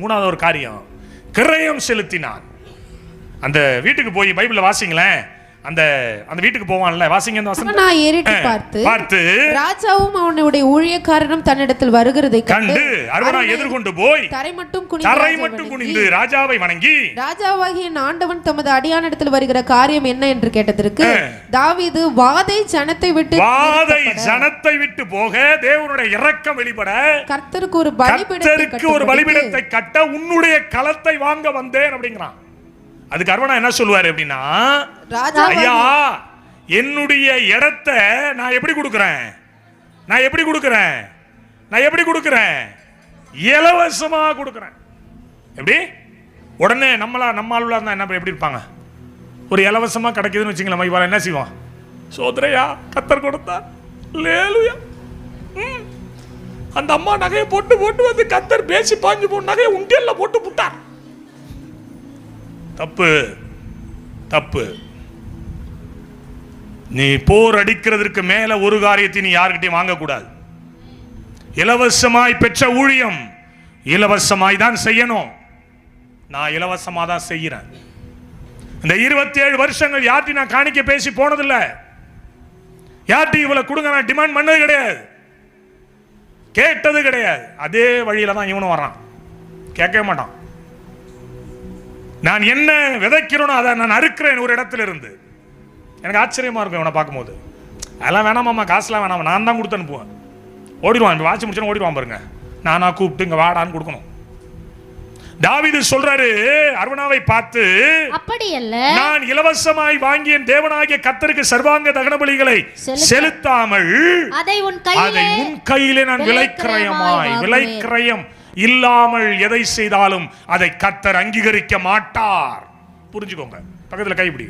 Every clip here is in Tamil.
மூணாவது ஒரு காரியம், கிரயம் செலுத்தினான். அந்த வீட்டுக்கு போய் பைபிள வாசிங்களேன். அந்த அந்த வீட்டுக்கு போவான்ல, வாசிங்க அந்த வசனத்தை. நான் ஏறிட்டு பார்த்து ராஜாவும் அவனுடைய ஊழியக்காரனும் தன்னிடத்தில் வருகிறதை கண்டு அரவணா எதிர்கொண்டு போய் தரை மட்டும் குனிந்து ராஜாவை வணங்கி, ராஜாவாகிய ஆண்டவன் தமது அடியானிடத்தில் வருகிற காரியம் என்ன என்று கேட்டதற்கு தாவீது வாதை ஜனத்தை விட்டு போக, தேவனுடைய இரக்கம் வெளிப்பட, கர்த்தருக்கு ஒரு பலிபீடத்தை கட்ட உன்னுடைய களத்தை வாங்க வந்தேன் அப்படிங்கிறான். அதுக்கு அரவணா என்ன சொல்லுவாரு அப்படின்னா, ஐயா என்னுடைய இடத்தை நான் எப்படி கொடுக்கிறேன், இலவசமா கொடுக்கிறேன். எப்படி? உடனே நம்ம ஆளுல இருந்தா என்ன எப்படி இருப்பாங்க? ஒரு இலவசமா கிடைக்குதுன்னு வச்சுங்களேன், மைவால என்ன செய்வான்? சோதரையா கத்தர் கொடுத்தா லேலுயா. அந்த அம்மா நகையை போட்டு வந்து கத்தர் பேசி பாஞ்சு போன நகையை உண்டியல்ல போட்டு புட்டார். தப்பு. நீ போர் அடிக்கிறதுக்கு மேல ஒரு காரியத்தை நீ யார்கிட்டையும் வாங்கக்கூடாது. இலவசமாய் பெற்ற ஊழியம் இலவசமாய் தான் செய்யணும். நான் இலவசமா தான் செய்கிறேன். இந்த 27 வருஷங்கள் யார்கிட்டையும் நான் காணிக்க பேசி போனதில்ல. யார்கிட்டையும் இவ்வளவு கொடுங்க நான் டிமாண்ட் பண்ணது கிடையாது, கேட்டது கிடையாது. அதே வழியில தான் இவனும் வர்றான், கேட்கவே மாட்டான். நான் என்ன விதைக்கிறோனோ அதை நான் அறுக்கிறேன் ஒரு இடத்துல இருந்து. எனக்கு ஆச்சரியமா இருக்கும் இவனை பார்க்கும்போது. அதெல்லாம் வேணாமாம்மா, காசுலாம் வேணாமா, நான் தான் கொடுத்து அனுப்புவேன். ஓடிடுவான், வாட்சி முடிச்சோன்னு ஓடிடுவான் பாருங்க. நானா கூப்பிட்டு இங்க வாடான்னு கொடுக்கணும். தாவீது சொல்றாரு அரவணாவை பார்த்து, அப்படியல்ல, நான் இலவசமாய் வாங்கிய தேவனாகிய கர்த்தருக்கு சர்வாங்க தகன பலிகளை செலுத்தாமல் அதை உன் கையிலே நான் விலைக்கிரயம் இல்லாமல் எதை செய்தாலும் அதை கர்த்தர் அங்கீகரிக்க மாட்டார். புரிஞ்சுக்கோங்க. பக்கத்துல கைப்பிடி.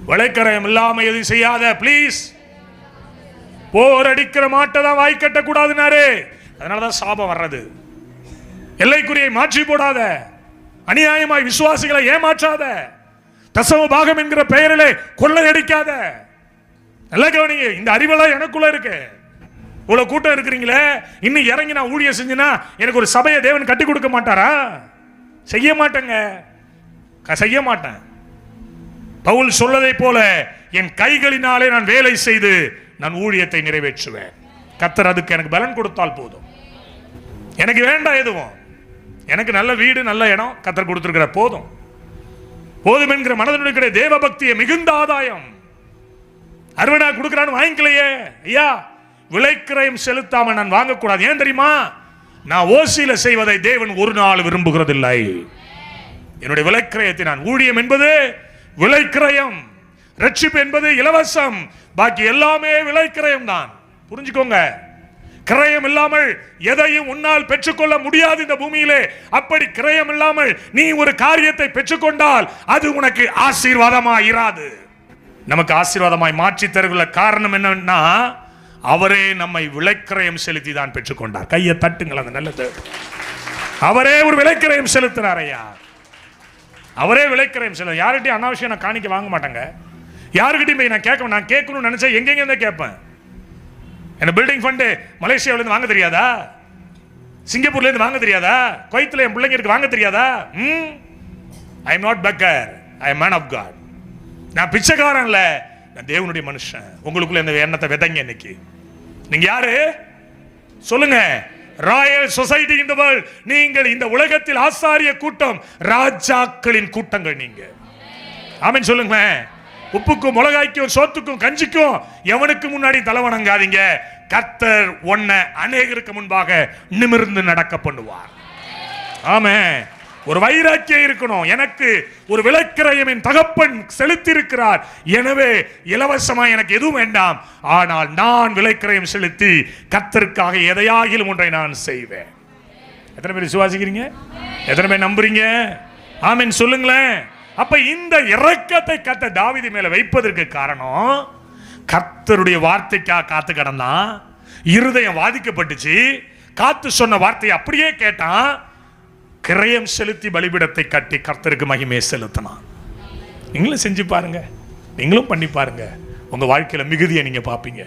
விலைக்கிரயம் இல்லாம எதுவும் செய்யாத ப்ளீஸ். போர் அடிக்கிற மாட்டதான் வாய் கட்ட கூடாதுனாரு. அதனாலதான் சாபம் வர்றது. எல்லைக்குறியை மாற்றி போடாத, அநியாயமாய் விசுவாசிகளை ஏமாற்றாத, தசம பாகம் என்கிற பெயரிலே கொள்ளையடிக்காத. நல்ல கவனிங்க, இந்த அறிவெல்லாம் எனக்குள்ள இருக்கு. இவ்வளவு கூட்டம் இருக்கிறீங்களே, இன்னும் இறங்கி நான் ஊழியம் செஞ்சுனா எனக்கு ஒரு சபையை தேவன் கட்டி கொடுக்க மாட்டாரா? செய்ய மாட்டேன். பவுல் சொல்லதை போல என் கைகளினாலே நான் வேலை செய்து நான் ஊழியத்தை நிறைவேற்றுவேன். கர்த்தர் அதுக்கு எனக்கு பலன் கொடுத்தால் போதும். எனக்கு வேண்டாம் எதுவும். எனக்கு நல்ல வீடு, நல்ல இடம் கர்த்தர் கொடுத்திருக்கிற போதும் என்கிற மனதனுடைய தேவ பக்தியை மிகுந்த ஆதாயம். அருவனா கொடுக்கிறான்னு வாங்கிக்கலையே ஐயா, விலைக்கிரயம் செலுத்தாம நான் வாங்கக்கூடாது. ஏன் தெரியுமா? நான் ஓசியில செய்வதை தேவன் ஒரு நாள் விரும்புகிறதில்லை. என்னுடைய விலைக்கிரயத்தை நான், ஊழியம் என்பது விலைக்கிரயம், ரட்சிப்பு என்பது இலவசம், பாக்கி எல்லாமே விலைக்கிரயம் தான். புரிஞ்சுக்கோங்க. கிரயம் இல்லாமல் எதையும் உன்னால் பெற்றுக்கொள்ள முடியாது இந்த பூமியிலே. அப்படி கிரயம் இல்லாமல் நீ ஒரு காரியத்தை பெற்றுக்கொண்டால் அது உனக்கு ஆசீர்வாதமாய் இராது. நமக்கு ஆசீர்வாதமாய் மாற்றி தருகிற காரணம் என்னன்னா, அவரே நம்மை விலைக்கிரயம் செலுத்தி தான் பெற்றுக்கொண்டார். கையை தட்டுங்கள். அந்த நல்லது, அவரே ஒரு விலைக்கிரயம் செலுத்தினார் ஐயா. அவரே விலைக்கிரயம் செலுத்த. யார்கிட்டையும் அனாவசியம் நான் காணிக்க வாங்க மாட்டேங்க. யாருக்கிட்டையும் போய் நான் கேட்கணும்னு நினைச்சா எங்கெங்க இருந்தா கேட்பேன். என்ன பில்டிங் ஃபண்டு மலேசியாவிலேருந்து வாங்க தெரியாதா? சிங்கப்பூர்லேருந்து வாங்க தெரியாதா? குவைத்தில் என் பிள்ளைங்களுக்கு வாங்க தெரியாதா? I am not beggar, I am man of God. நான் பிச்சைக்காரன் இல்ல, நான் தேவனுடைய மனுஷன். உங்களுக்குள்ள இந்த எண்ணத்தை விதைங்க. இன்னைக்கு நீங்க யாரு சொல்லுங்க? ராயல் சொசைட்டி இந்த வேர்ல்ட். நீங்கள் இந்த உலகத்தில் ஆசாரிய கூட்டம், ராஜாக்களின் கூட்டங்கள் நீங்க. ஆமென் சொல்லுங்க. உப்புக்கும் மிளகாய்க்கும் சோத்துக்கும் கஞ்சிக்கும் எவனுக்கு முன்னாடி தலை வணங்காதீங்க. கர்த்தர் உன்னை அநேகருக்கு முன்பாக நிமிர்ந்து நடக்க பண்ணுவார். ஆமென். ஒரு வைராக்கியம் இருக்கணும். எனக்கு ஒரு விலைக்கிரயம் என் தகப்பன் செலுத்தி இருக்கிறார், எனவே இலவசமா எனக்கு எதுவும் வேண்டாம், ஆனால் நான் விலைக்கிரயம் செலுத்தி கர்த்தருக்காக எதையாகிலும் ஒன்றை நான் செய்வேன். எத்தனை பேர் விசுவாசிக்கிறீங்க? எத்தனை பேர் நம்புறீங்க? ஆமென் சொல்லுங்களேன். அப்ப இந்த இரக்கத்தை கர்த்தர் தாவீது மேல வைப்பதற்கு காரணம், கர்த்தருடைய வார்த்தைக்காக காத்து கடந்தான். இருதயம் வாதிக்கப்பட்டுச்சு. காத்து சொன்ன வார்த்தையை அப்படியே கேட்டான். கிரயம் செலுத்தி பலிபீடத்தை கட்டி கர்த்தருக்கு மகிமையை செலுத்தினான். நீங்களும் செஞ்சு பாருங்க, நீங்களும் பண்ணி பாருங்க. உங்க வாழ்க்கையில மிகுதியை நீங்க பாப்பீங்க.